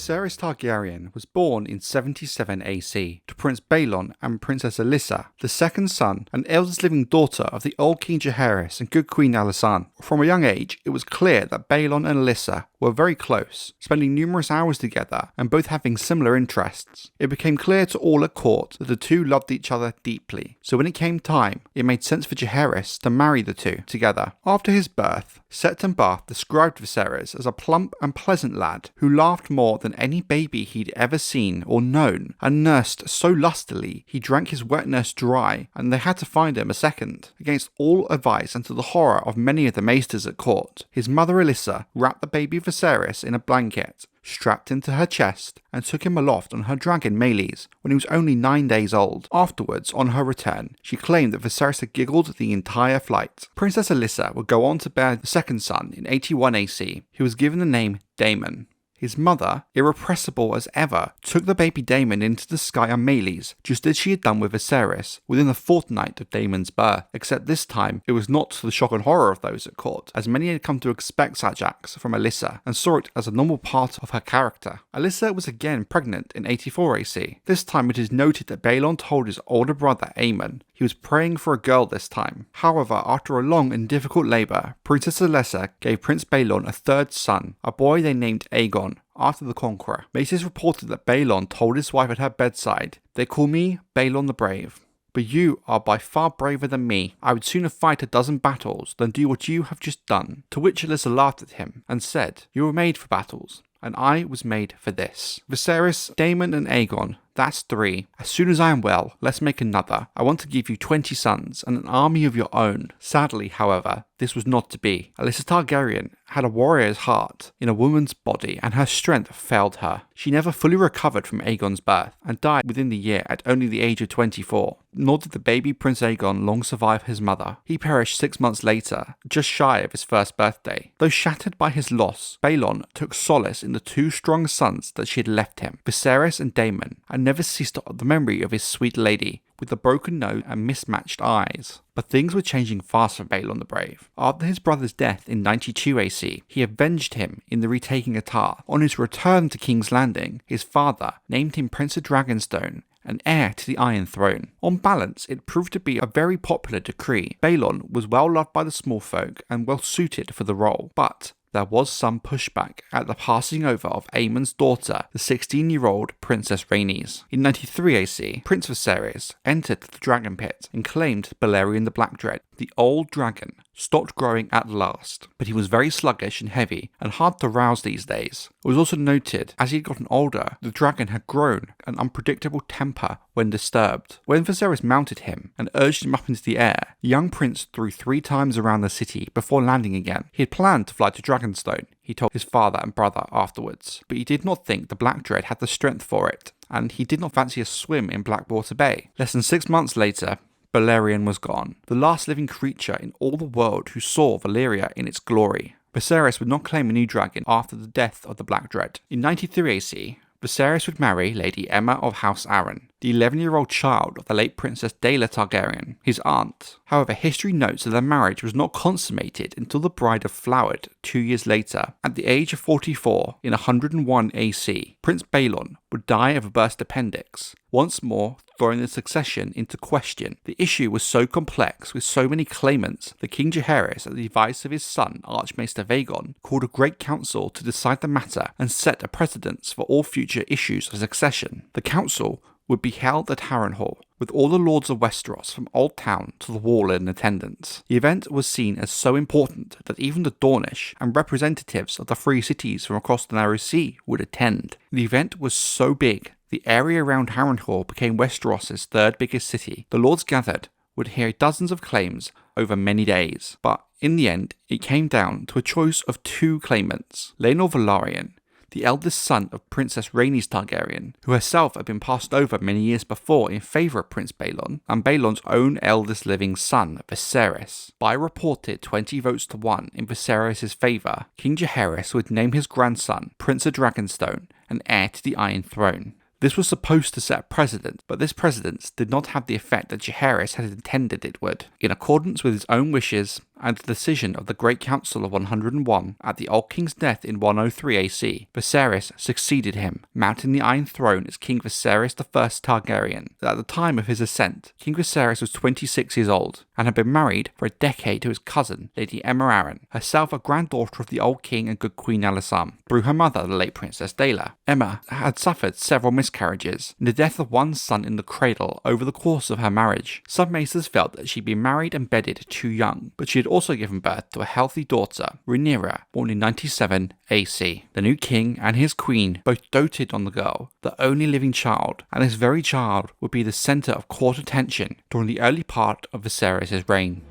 Viserys Targaryen was born in 77 AC to Prince Baelon and Princess Alyssa, the second son and eldest living daughter of the old King Jaehaerys and good Queen Alysanne. From a young age, it was clear that Baelon and Alyssa were very close, spending numerous hours together and both having similar interests. It became clear to all at court that the two loved each other deeply, so when it came time, it made sense for Jaehaerys to marry the two together. After his birth, Septon Bath described Viserys as a plump and pleasant lad who laughed more than any baby he'd ever seen or known, and nursed so lustily he drank his wet nurse dry, and they had to find him a second. Against all advice and to the horror of many of the maesters at court, his mother Alyssa wrapped the baby Viserys in a blanket, strapped into her chest, and took him aloft on her dragon Meleys when he was only 9 days old. Afterwards, on her return, she claimed that Viserys had giggled the entire flight. Princess Alyssa would go on to bear the second son in 81 AC. He was given the name Daemon. His mother, irrepressible as ever, took the baby Daemon into the sky on Meleys, just as she had done with Viserys, within a fortnight of Daemon's birth, except this time it was not to the shock and horror of those at court, as many had come to expect such acts from Alyssa, and saw it as a normal part of her character. Alyssa was again pregnant in 84 AC. This time it is noted that Baelon told his older brother Aemon he was praying for a girl this time. However, after a long and difficult labour, Princess Alyssa gave Prince Baelon a third son, a boy they named Aegon, after the Conqueror. Maces reported that Baelon told his wife at her bedside, "They call me Baelon the Brave, but you are by far braver than me. I would sooner fight a dozen battles than do what you have just done." To which Alyssa laughed at him and said, "You were made for battles, and I was made for this." Viserys, Daemon and Aegon, that's 3. As soon as I am well, let's make another. I want to give you 20 sons and an army of your own. Sadly, however, this was not to be. Alyssa Targaryen had a warrior's heart in a woman's body, and her strength failed her. She never fully recovered from Aegon's birth, and died within the year at only the age of 24. Nor did the baby Prince Aegon long survive his mother. He perished 6 months later, just shy of his first birthday. Though shattered by his loss, Baelon took solace in the 2 strong sons that she had left him, Viserys and Daemon, and never ceased the memory of his sweet lady, with the broken nose and mismatched eyes. But things were changing fast for Baelon the Brave. After his brother's death in 92 AC, he avenged him in the retaking of Tar. On his return to King's Landing, his father named him Prince of Dragonstone and heir to the Iron Throne. On balance, it proved to be a very popular decree. Baelon was well loved by the small folk and well suited for the role, but there was some pushback at the passing over of Aemon's daughter, the 16-year-old Princess Rhaenys. In 93 AC, Prince Viserys entered the dragon pit and claimed Balerion the Black Dread. The old dragon stopped growing at last, but he was very sluggish and heavy and hard to rouse these days. It was also noted, as he had gotten older, the dragon had grown an unpredictable temper when disturbed. When Viserys mounted him and urged him up into the air, the young prince threw 3 times around the city before landing again. He had planned to fly to Dragonstone, he told his father and brother afterwards, but he did not think the Black Dread had the strength for it, and he did not fancy a swim in Blackwater Bay. Less than 6 months later, Balerion was gone, the last living creature in all the world who saw Valyria in its glory. Viserys would not claim a new dragon after the death of the Black Dread. In 93 AC, Viserys would marry Lady Aemma of House Arryn, the 11-year-old child of the late Princess Daela Targaryen, his aunt. However, history notes that their marriage was not consummated until the bride had flowered 2 years later. At the age of 44, in 101 AC, Prince Baelon would die of a burst appendix, once more throwing the succession into question. The issue was so complex, with so many claimants, that King Jaehaerys, at the advice of his son, Archmaester Vaegon, called a great council to decide the matter and set a precedence for all future issues of succession. The council would be held at Harrenhal, with all the lords of Westeros from Old Town to the Wall in attendance. The event was seen as so important that even the Dornish and representatives of the free cities from across the Narrow Sea would attend. The event was so big, the area around Harrenhal became Westeros' 3rd biggest city. The lords gathered would hear dozens of claims over many days, but in the end, it came down to a choice of 2 claimants, Laenor Velaryon, the eldest son of Princess Rhaenys Targaryen, who herself had been passed over many years before in favour of Prince Baelon, and Baelon's own eldest living son, Viserys. By a reported 20 votes to 1 in Viserys' favour, King Jaehaerys would name his grandson Prince of Dragonstone and heir to the Iron Throne. This was supposed to set a precedent, but this precedence did not have the effect that Jaehaerys had intended it would. In accordance with his own wishes and the decision of the Great Council of 101 at the Old King's death in 103 AC, Viserys succeeded him, mounting the Iron Throne as King Viserys I Targaryen. At the time of his ascent, King Viserys was 26 years old and had been married for a decade to his cousin, Lady Aemma Arryn, herself a granddaughter of the old king and good Queen Alysanne, through her mother, the late Princess Daemon. Aemma had suffered several miscarriages and the death of one son in the cradle over the course of her marriage. Some maesters felt that she'd been married and bedded too young, but she had also given birth to a healthy daughter, Rhaenrya, born in 97 AC. The new king and his queen both doted on the girl, the only living child, and this very child would be the centre of court attention during the early part of Viserys' reign.